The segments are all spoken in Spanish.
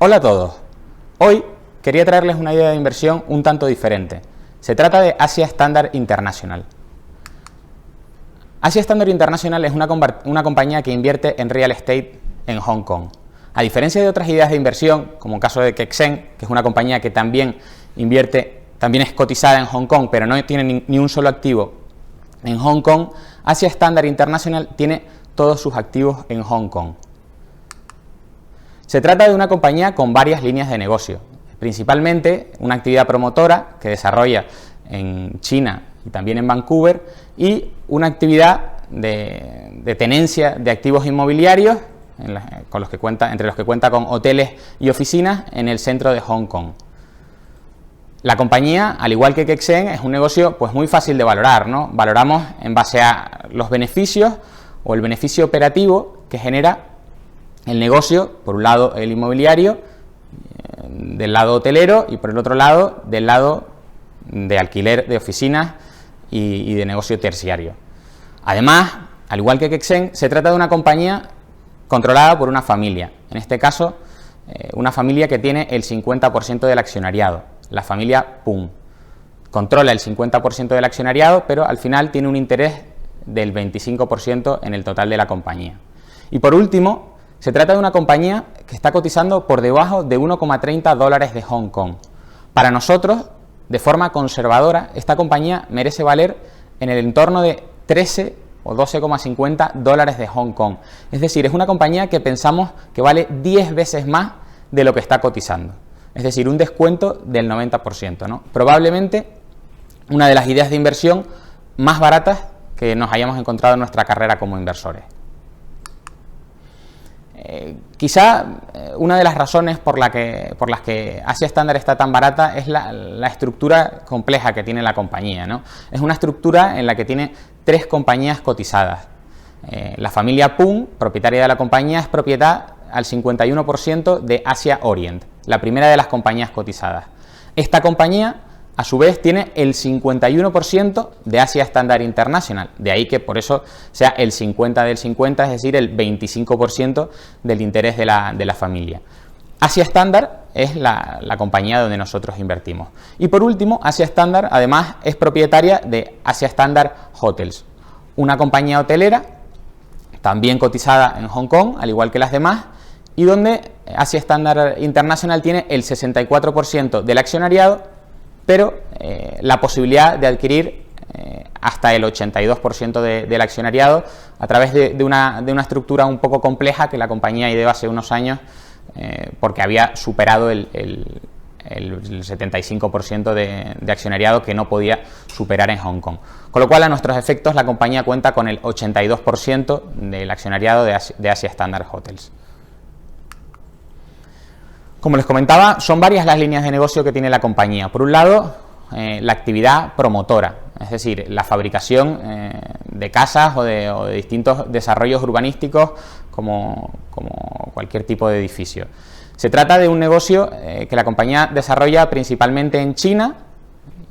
Hola a todos. Hoy quería traerles una idea de inversión un tanto diferente. Se trata de Asia Standard International. Asia Standard International es una compañía que invierte en real estate en Hong Kong. A diferencia de otras ideas de inversión, como el caso de Kexen, que es una compañía que también es cotizada en Hong Kong, pero no tiene ni un solo activo en Hong Kong, Asia Standard International tiene todos sus activos en Hong Kong. Se trata de una compañía con varias líneas de negocio, principalmente una actividad promotora que desarrolla en China y también en Vancouver, y una actividad de tenencia de activos inmobiliarios entre los que cuenta con hoteles y oficinas en el centro de Hong Kong. La compañía, al igual que Kexen, es un negocio pues muy fácil de valorar, ¿no? Valoramos en base a los beneficios o el beneficio operativo que genera el negocio, por un lado el inmobiliario, del lado hotelero, y por el otro lado del lado de alquiler de oficinas y de negocio terciario. Además, al igual que Kexen, se trata de una compañía controlada por una familia, en este caso una familia que tiene el 50% del accionariado, la familia Pung. Controla el 50% del accionariado, pero al final tiene un interés del 25% en el total de la compañía. Y por último, se trata de una compañía que está cotizando por debajo de 1,30 dólares de Hong Kong. Para nosotros, de forma conservadora, esta compañía merece valer en el entorno de 13 o 12,50 dólares de Hong Kong. Es decir, es una compañía que pensamos que vale 10 veces más de lo que está cotizando. Es decir, un descuento del 90%, ¿no? Probablemente una de las ideas de inversión más baratas que nos hayamos encontrado en nuestra carrera como inversores. Quizá una de las razones por las que Asia Standard está tan barata es la estructura compleja que tiene la compañía, ¿no? Es una estructura en la que tiene 3 compañías cotizadas. La familia Pung, propietaria de la compañía, es propiedad al 51% de Asia Orient, la primera de las compañías cotizadas. Esta compañía, a su vez, tiene el 51% de Asia Standard International, de ahí que por eso sea el 50 del 50, es decir, el 25% del interés de la familia. Asia Standard es la compañía donde nosotros invertimos. Y por último, Asia Standard además es propietaria de Asia Standard Hotels, una compañía hotelera también cotizada en Hong Kong, al igual que las demás, y donde Asia Standard International tiene el 64% del accionariado, pero la posibilidad de adquirir hasta el 82% del accionariado a través de una estructura un poco compleja que la compañía ideó hace unos años porque había superado el 75% de accionariado que no podía superar en Hong Kong. Con lo cual, a nuestros efectos, la compañía cuenta con el 82% del accionariado de Asia Standard Hotels. Como les comentaba, son varias las líneas de negocio que tiene la compañía. Por un lado, la actividad promotora, es decir, la fabricación de casas o de distintos desarrollos urbanísticos como cualquier tipo de edificio. Se trata de un negocio que la compañía desarrolla principalmente en China,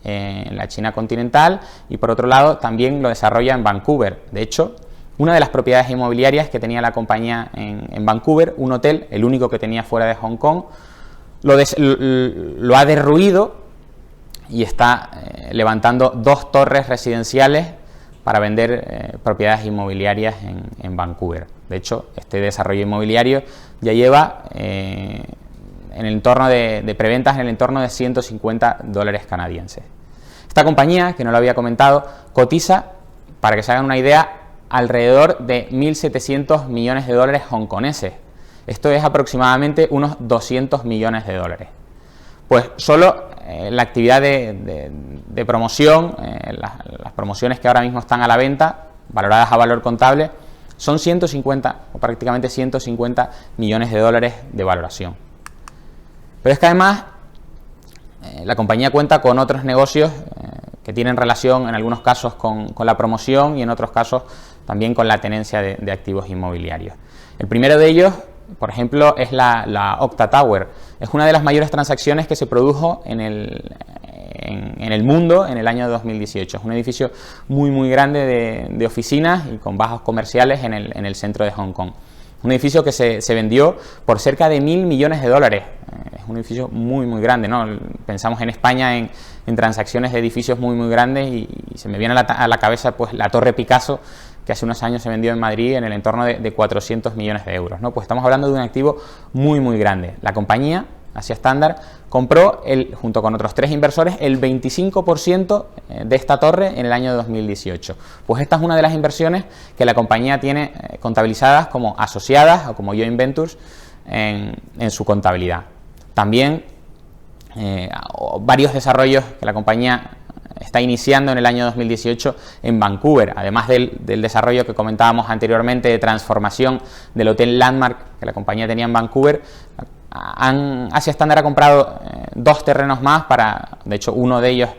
en la China continental, y por otro lado también lo desarrolla en Vancouver. De hecho, una de las propiedades inmobiliarias que tenía la compañía en Vancouver, un hotel, el único que tenía fuera de Hong Kong, lo ha derruido y está levantando 2 torres residenciales para vender propiedades inmobiliarias en Vancouver. De hecho, este desarrollo inmobiliario ya lleva en el entorno de preventas en el entorno de 150 dólares canadienses. Esta compañía, que no lo había comentado, cotiza, para que se hagan una idea, alrededor de 1.700 millones de dólares hongkoneses. Esto es aproximadamente unos 200 millones de dólares. Pues solo la actividad de promoción, las promociones que ahora mismo están a la venta, valoradas a valor contable, son 150 o prácticamente 150 millones de dólares de valoración. Pero es que además la compañía cuenta con otros negocios que tienen relación en algunos casos con la promoción y en otros casos también con la tenencia de activos inmobiliarios. El primero de ellos, por ejemplo, es la Octa Tower. Es una de las mayores transacciones que se produjo en el mundo en el año 2018. Es un edificio muy grande de oficinas y con bajos comerciales en el centro de Hong Kong. Un edificio que se vendió por cerca de 1.000 millones de dólares. Es un edificio muy, muy grande, ¿no? Pensamos en España en transacciones de edificios muy, muy grandes y se me viene a la cabeza pues la Torre Picasso, que hace unos años se vendió en Madrid en el entorno de 400 millones de euros, ¿no? Pues estamos hablando de un activo muy, muy grande. La compañía, Asia Standard, compró, junto con otros 3 inversores, el 25% de esta torre en el año 2018. Pues esta es una de las inversiones que la compañía tiene contabilizadas como asociadas o como joint ventures en su contabilidad. También varios desarrollos que la compañía está iniciando en el año 2018 en Vancouver, además del desarrollo que comentábamos anteriormente de transformación del Hotel Landmark que la compañía tenía en Vancouver. Asia Standard ha comprado 2 terrenos más, de hecho uno de ellos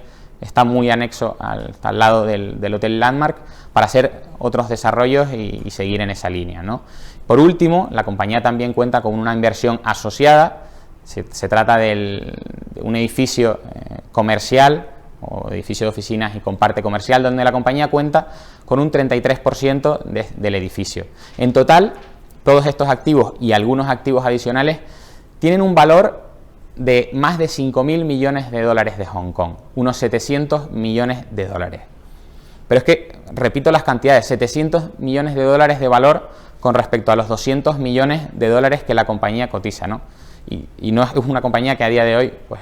está muy anexo al lado del Hotel Landmark, para hacer otros desarrollos y seguir en esa línea, ¿no? Por último, la compañía también cuenta con una inversión asociada. Se trata de un edificio comercial o edificio de oficinas y con parte comercial, donde la compañía cuenta con un 33% del edificio. En total, todos estos activos y algunos activos adicionales tienen un valor de más de 5.000 millones de dólares de Hong Kong, unos 700 millones de dólares. Pero es que, repito las cantidades, 700 millones de dólares de valor con respecto a los 200 millones de dólares que la compañía cotiza, ¿no? Y no es una compañía que a día de hoy, pues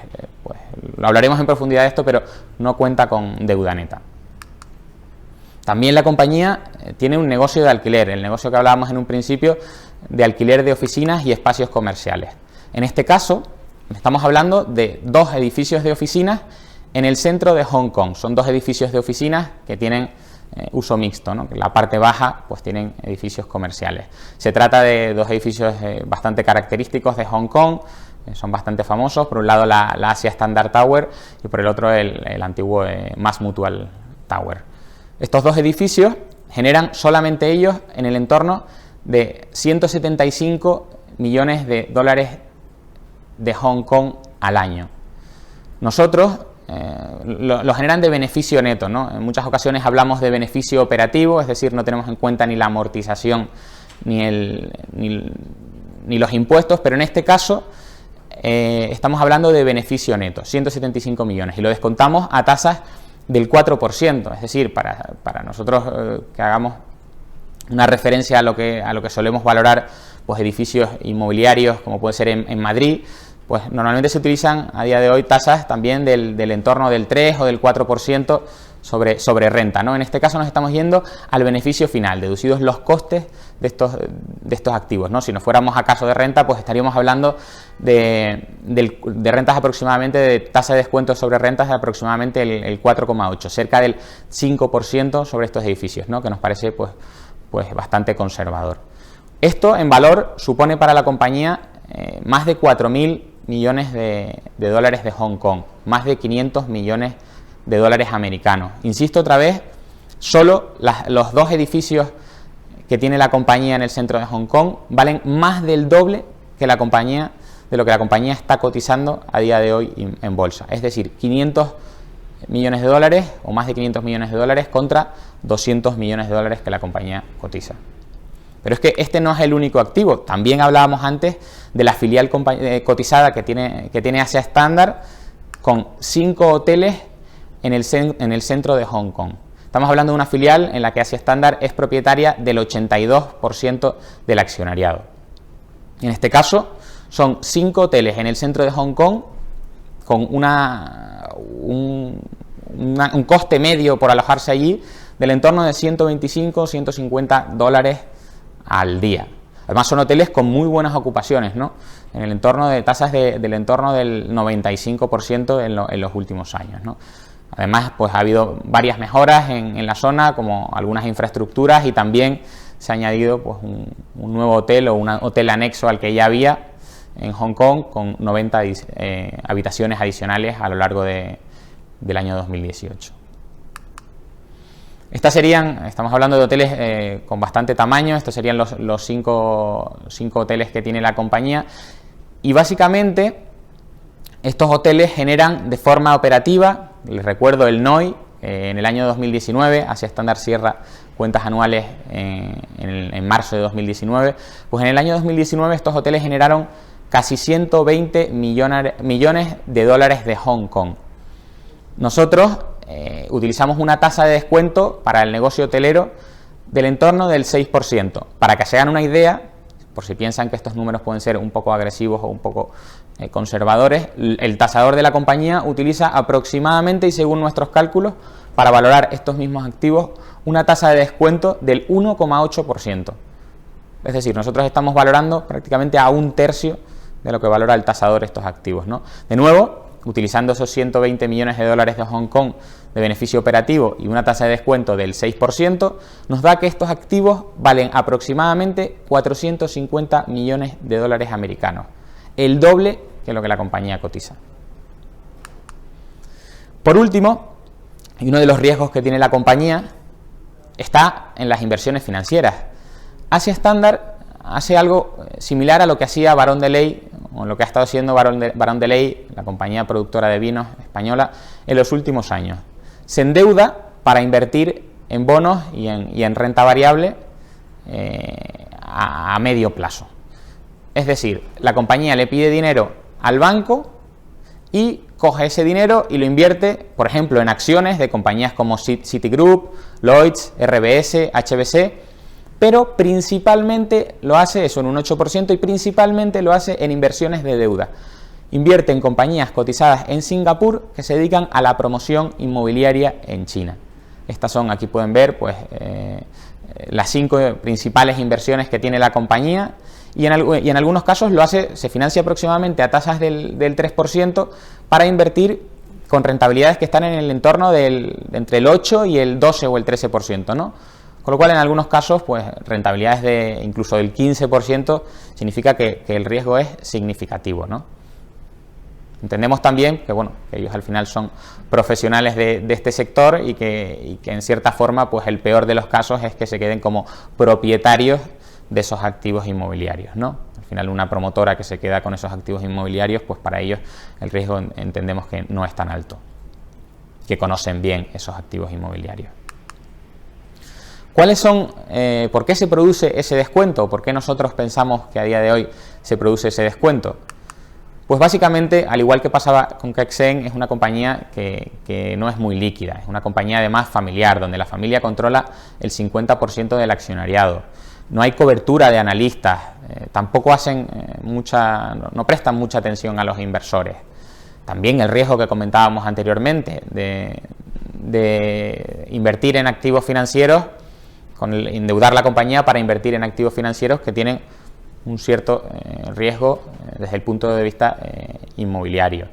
lo hablaremos en profundidad de esto, pero no cuenta con deuda neta. También la compañía tiene un negocio de alquiler, el negocio que hablábamos en un principio, de alquiler de oficinas y espacios comerciales. En este caso, estamos hablando de 2 edificios de oficinas en el centro de Hong Kong. Son 2 edificios de oficinas que tienen uso mixto, ¿no? Que en la parte baja pues tienen edificios comerciales. Se trata de 2 edificios bastante característicos de Hong Kong, son bastante famosos. Por un lado la Asia Standard Tower y por el otro el antiguo Mass Mutual Tower. Estos 2 edificios generan solamente ellos en el entorno de 175 millones de dólares de Hong Kong al año. Nosotros lo generan de beneficio neto, ¿no? En muchas ocasiones hablamos de beneficio operativo, es decir, no tenemos en cuenta ni la amortización ni los impuestos, pero en este caso estamos hablando de beneficio neto, 175 millones, y lo descontamos a tasas del 4%, es decir, para nosotros que hagamos una referencia a lo que solemos valorar, pues edificios inmobiliarios como puede ser en Madrid, pues normalmente se utilizan a día de hoy tasas también del entorno del 3 o del 4% sobre renta, ¿no? En este caso nos estamos yendo al beneficio final, deducidos los costes de estos activos, ¿no? Si nos fuéramos a caso de renta, pues estaríamos hablando de rentas aproximadamente, de tasa de descuento sobre rentas de aproximadamente el 4,8, cerca del 5% sobre estos edificios, ¿no? Que nos parece pues bastante conservador. Esto en valor supone para la compañía más de 4.000 millones de dólares de Hong Kong, más de 500 millones de dólares americanos. Insisto otra vez, solo los 2 edificios que tiene la compañía en el centro de Hong Kong valen más del doble de lo que la compañía está cotizando a día de hoy en bolsa. Es decir, 500 millones de dólares o más de 500 millones de dólares contra 200 millones de dólares que la compañía cotiza. Pero es que este no es el único activo. También hablábamos antes de la filial cotizada que tiene Asia Standard, con 5 hoteles en el centro de Hong Kong. Estamos hablando de una filial en la que Asia Standard es propietaria del 82% del accionariado. En este caso, son 5 hoteles en el centro de Hong Kong con un coste medio por alojarse allí del entorno de 125 o 150 dólares al día. Además son hoteles con muy buenas ocupaciones, ¿no? En el entorno de tasas del entorno del 95% en los últimos años, ¿no? Además, pues ha habido varias mejoras en la zona, como algunas infraestructuras, y también se ha añadido pues un nuevo hotel o un hotel anexo al que ya había en Hong Kong, con 90 habitaciones adicionales a lo largo del año 2018. Estamos hablando de hoteles con bastante tamaño. Estos serían los 5 hoteles que tiene la compañía, y básicamente estos hoteles generan de forma operativa, les recuerdo el NOI, en el año 2019, Asia Standard cierra cuentas anuales en marzo de 2019, pues en el año 2019 estos hoteles generaron casi 120 millones de dólares de Hong Kong. Nosotros utilizamos una tasa de descuento para el negocio hotelero del entorno del 6%. Para que se hagan una idea, por si piensan que estos números pueden ser un poco agresivos o un poco conservadores, el tasador de la compañía utiliza aproximadamente, y según nuestros cálculos, para valorar estos mismos activos, una tasa de descuento del 1,8%. Es decir, nosotros estamos valorando prácticamente a un tercio de lo que valora el tasador estos activos, ¿no? De nuevo, utilizando esos 120 millones de dólares de Hong Kong de beneficio operativo y una tasa de descuento del 6%, nos da que estos activos valen aproximadamente 450 millones de dólares americanos, el doble que lo que la compañía cotiza. Por último, y uno de los riesgos que tiene la compañía está en las inversiones financieras. Asia Standard hace algo similar a lo que hacía Barón de Ley, o lo que ha estado haciendo Barón de Ley, la compañía productora de vinos española, en los últimos años. Se endeuda para invertir en bonos y en renta variable a medio plazo. Es decir, la compañía le pide dinero al banco y coge ese dinero y lo invierte, por ejemplo, en acciones de compañías como Citigroup, Lloyds, RBS, HBC, pero principalmente lo hace eso en un 8% y principalmente lo hace en inversiones de deuda. Invierte en compañías cotizadas en Singapur que se dedican a la promoción inmobiliaria en China. Estas son, aquí pueden ver, pues las 5 principales inversiones que tiene la compañía, y en algunos casos lo hace, se financia aproximadamente a tasas del 3% para invertir con rentabilidades que están en el entorno entre el 8 y el 12 o el 13%, ¿no? Con lo cual, en algunos casos, pues rentabilidades incluso del 15% significa que el riesgo es significativo, ¿no? Entendemos también que, bueno, que ellos al final son profesionales de este sector y que en cierta forma, pues el peor de los casos es que se queden como propietarios de esos activos inmobiliarios, ¿no? Al final, una promotora que se queda con esos activos inmobiliarios, pues para ellos el riesgo entendemos que no es tan alto, que conocen bien esos activos inmobiliarios. ¿Cuáles son, por qué se produce ese descuento? ¿Por qué nosotros pensamos que a día de hoy se produce ese descuento? Pues básicamente, al igual que pasaba con Kexen, es una compañía que no es muy líquida, es una compañía además familiar, donde la familia controla el 50% del accionariado. No hay cobertura de analistas, tampoco hacen no prestan mucha atención a los inversores. También el riesgo que comentábamos anteriormente de invertir en activos financieros, endeudar la compañía para invertir en activos financieros que tienen un cierto riesgo desde el punto de vista inmobiliario.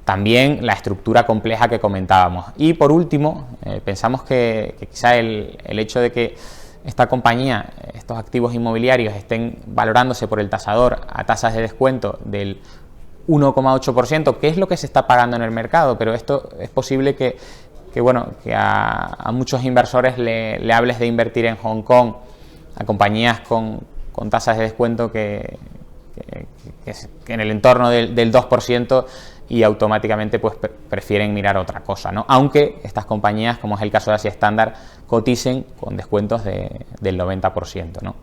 También la estructura compleja que comentábamos. Y por último, pensamos que quizá el hecho de que esta compañía, estos activos inmobiliarios, estén valorándose por el tasador a tasas de descuento del 1,8%, que es lo que se está pagando en el mercado, pero esto es posible que a muchos inversores le hables de invertir en Hong Kong a compañías con tasas de descuento que en el entorno del 2%, y automáticamente pues prefieren mirar otra cosa, ¿no? Aunque estas compañías, como es el caso de Asia Standard, coticen con descuentos del 90%, ¿no?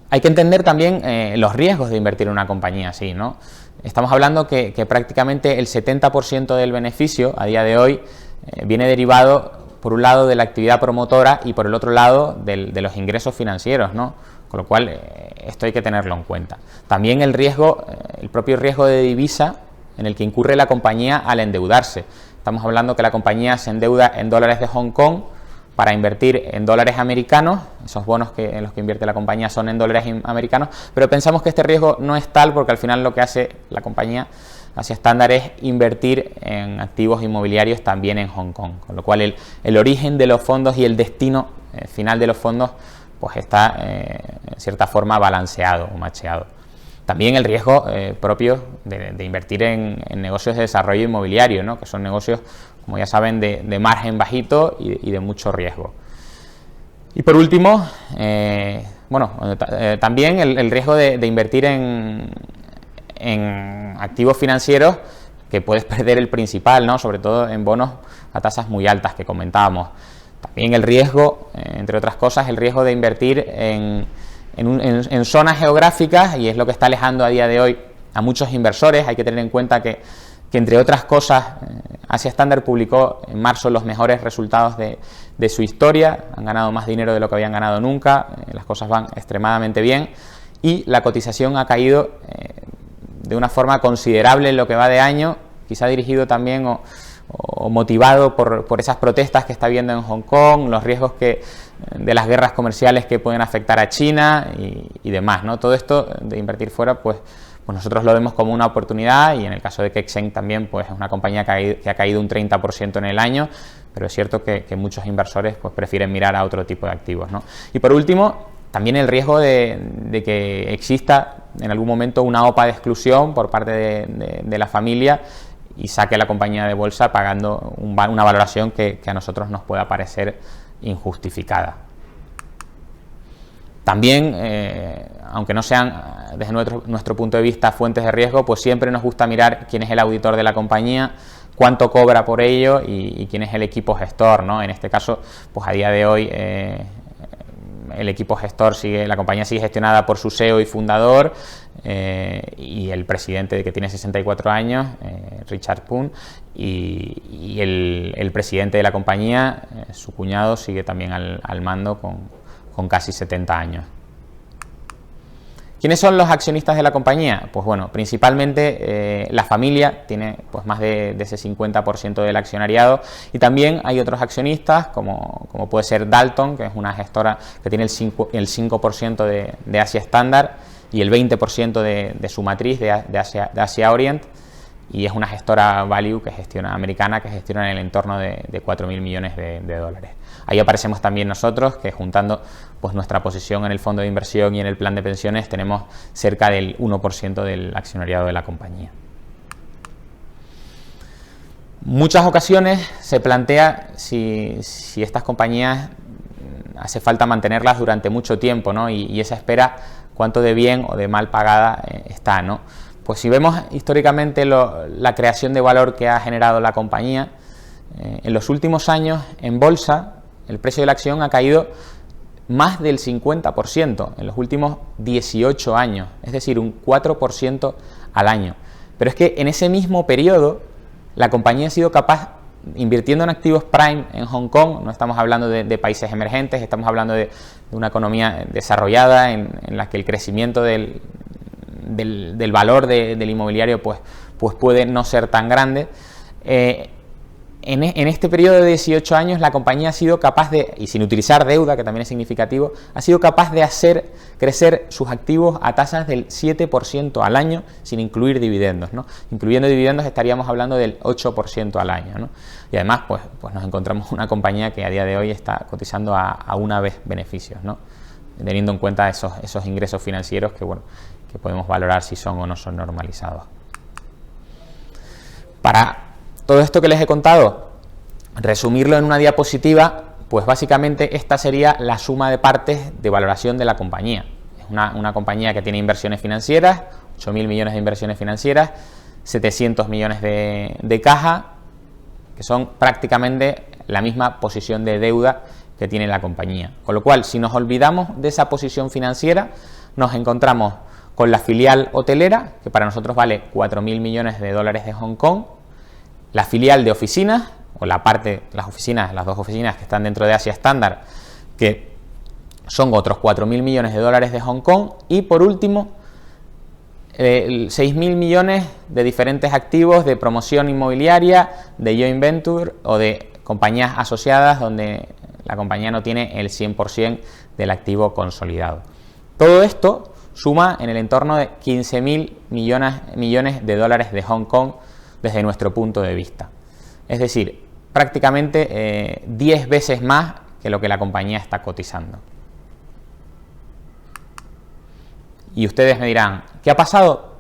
Hay que entender también los riesgos de invertir en una compañía así, ¿no? Estamos hablando que prácticamente el 70% del beneficio a día de hoy viene derivado, por un lado, de la actividad promotora y por el otro lado de los ingresos financieros, ¿no? Con lo cual esto hay que tenerlo en cuenta. También el propio riesgo de divisa en el que incurre la compañía al endeudarse. Estamos hablando que la compañía se endeuda en dólares de Hong Kong para invertir en dólares americanos. Esos bonos en los que invierte la compañía son en dólares americanos, pero pensamos que este riesgo no es tal, porque al final lo que hace la compañía Asia Standard es invertir en activos inmobiliarios también en Hong Kong, con lo cual el origen de los fondos y el destino final de los fondos pues está en cierta forma balanceado o macheado. También el riesgo propio de invertir en negocios de desarrollo inmobiliario, ¿no? Que son negocios, como ya saben, de margen bajito y de mucho riesgo. Y por último, también el riesgo de invertir en activos financieros que puedes perder el principal, ¿no? Sobre todo en bonos a tasas muy altas que comentábamos. También el riesgo, entre otras cosas, el riesgo de invertir en zonas geográficas, y es lo que está alejando a día de hoy a muchos inversores. Hay que tener en cuenta que entre otras cosas, Asia Standard publicó en marzo los mejores resultados de su historia. Han ganado más dinero de lo que habían ganado nunca, las cosas van extremadamente bien y la cotización ha caído de una forma considerable en lo que va de año, quizá dirigido también o motivado por esas protestas que está habiendo en Hong Kong, los riesgos de las guerras comerciales que pueden afectar a China y demás, ¿no? Todo esto de invertir fuera, pues nosotros lo vemos como una oportunidad, y en el caso de Kexen también, pues es una compañía que ha caído un 30% en el año, pero es cierto que muchos inversores pues prefieren mirar a otro tipo de activos, ¿no? Y por último, también el riesgo de que exista en algún momento una OPA de exclusión por parte de la familia y saque la compañía de bolsa pagando una valoración que a nosotros nos pueda parecer injustificada. También, aunque no sean desde nuestro punto de vista fuentes de riesgo, pues siempre nos gusta mirar quién es el auditor de la compañía, cuánto cobra por ello y quién es el equipo gestor, ¿no? En este caso, pues a día de hoy el equipo gestor la compañía sigue gestionada por su CEO y fundador y el presidente, que tiene 64 años, Richard Poon, y el presidente de la compañía, su cuñado, sigue también al mando con casi 70 años. ¿Quiénes son los accionistas de la compañía? Pues bueno, principalmente la familia tiene pues más de ese 50% del accionariado, y también hay otros accionistas como puede ser Dalton, que es una gestora que tiene el 5% de Asia Standard y el 20% de su matriz de Asia Orient, y es una gestora value americana que gestiona en el entorno de 4.000 millones de dólares. Ahí aparecemos también nosotros, que juntando pues nuestra posición en el fondo de inversión y en el plan de pensiones tenemos cerca del 1% del accionariado de la compañía. Muchas ocasiones se plantea si estas compañías hace falta mantenerlas durante mucho tiempo, ¿no? Y esa espera, cuánto de bien o de mal pagada está, ¿no? Pues si vemos históricamente la creación de valor que ha generado la compañía, en los últimos años en bolsa el precio de la acción ha caído más del 50% en los últimos 18 años, es decir, un 4% al año. Pero es que en ese mismo periodo la compañía ha sido capaz, invirtiendo en activos prime en Hong Kong, no estamos hablando de países emergentes, estamos hablando de una economía desarrollada en la que el crecimiento del valor del inmobiliario pues puede no ser tan grande. En este periodo de 18 años la compañía ha sido capaz y sin utilizar deuda, que también es significativo, ha sido capaz de hacer crecer sus activos a tasas del 7% al año sin incluir dividendos, ¿no? Incluyendo dividendos estaríamos hablando del 8% al año, ¿no? Y además pues nos encontramos una compañía que a día de hoy está cotizando a una vez beneficios, ¿no? Teniendo en cuenta esos ingresos financieros que podemos valorar si son o no son normalizados. Para todo esto que les he contado, resumirlo en una diapositiva, pues básicamente esta sería la suma de partes de valoración de la compañía. Es una compañía que tiene inversiones financieras, 8.000 millones de inversiones financieras, 700 millones de caja, que son prácticamente la misma posición de deuda que tiene la compañía. Con lo cual, si nos olvidamos de esa posición financiera, nos encontramos con la filial hotelera, que para nosotros vale 4.000 millones de dólares de Hong Kong, la filial de oficinas, o las dos oficinas que están dentro de Asia Standard, que son otros 4.000 millones de dólares de Hong Kong, y por último 6.000 millones de diferentes activos de promoción inmobiliaria, de joint venture o de compañías asociadas donde la compañía no tiene el 100% del activo consolidado. Todo esto suma en el entorno de 15.000 millones de dólares de Hong Kong desde nuestro punto de vista. Es decir, prácticamente 10 veces más que lo que la compañía está cotizando. Y ustedes me dirán, ¿qué ha pasado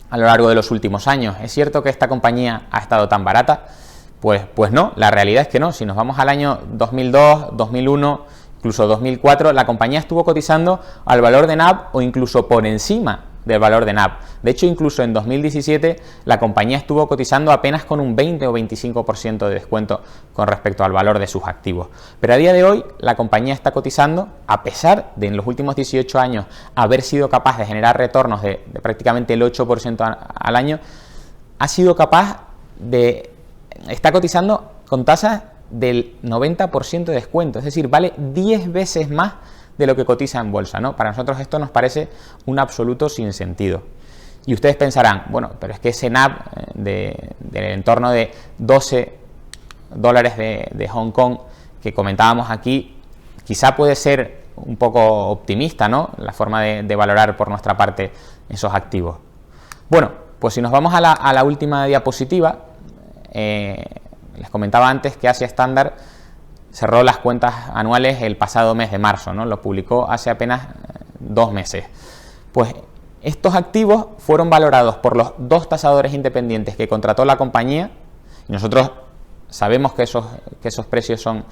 a lo largo de los últimos años? ¿Es cierto que esta compañía ha estado tan barata? Pues no, la realidad es que no. Si nos vamos al año 2002, 2001, incluso 2004, la compañía estuvo cotizando al valor de NAV o incluso por encima del valor de NAV. De hecho, incluso en 2017 la compañía estuvo cotizando apenas con un 20 o 25% de descuento con respecto al valor de sus activos. Pero a día de hoy la compañía está cotizando, a pesar de en los últimos 18 años haber sido capaz de generar retornos de prácticamente el 8% al año, ha sido capaz de... está cotizando con tasas del 90% de descuento, es decir, vale 10 veces más de lo que cotiza en bolsa, ¿no? Para nosotros esto nos parece un absoluto sinsentido. Y ustedes pensarán, bueno, pero es que ese NAV del entorno de 12 dólares de Hong Kong que comentábamos aquí, quizá puede ser un poco optimista, ¿no? La forma de valorar por nuestra parte esos activos. Bueno, pues si nos vamos a la última diapositiva, les comentaba antes que Asia Standard cerró las cuentas anuales el pasado mes de marzo, ¿no? Lo publicó hace apenas 2 meses. Pues estos activos fueron valorados por los 2 tasadores independientes que contrató la compañía, y nosotros sabemos que esos precios son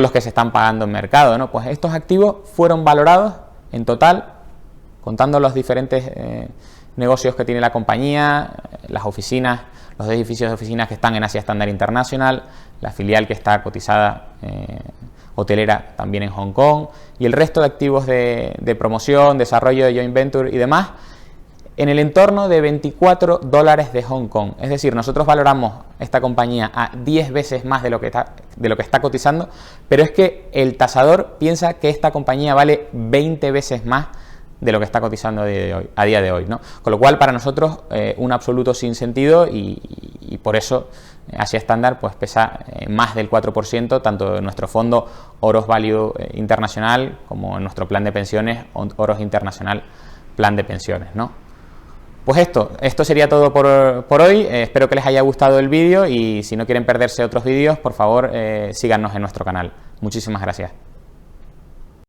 los que se están pagando en mercado, ¿no? Pues estos activos fueron valorados en total, contando los diferentes negocios que tiene la compañía, las oficinas, los edificios de oficinas que están en Asia Standard International, la filial que está cotizada hotelera también en Hong Kong, y el resto de activos de promoción, desarrollo de joint venture y demás, en el entorno de 24 dólares de Hong Kong. Es decir, nosotros valoramos esta compañía a 10 veces más de lo que está cotizando, pero es que el tasador piensa que esta compañía vale 20 veces más de lo que está cotizando a día de hoy, ¿no? Con lo cual, para nosotros, un absoluto sinsentido, y por eso Asia Standard pues pesa más del 4%, tanto en nuestro fondo Oros Value Internacional como en nuestro plan de pensiones Oros Internacional Plan de Pensiones, ¿no? Pues esto sería todo por hoy. Espero que les haya gustado el vídeo, y si no quieren perderse otros vídeos, por favor síganos en nuestro canal. Muchísimas gracias.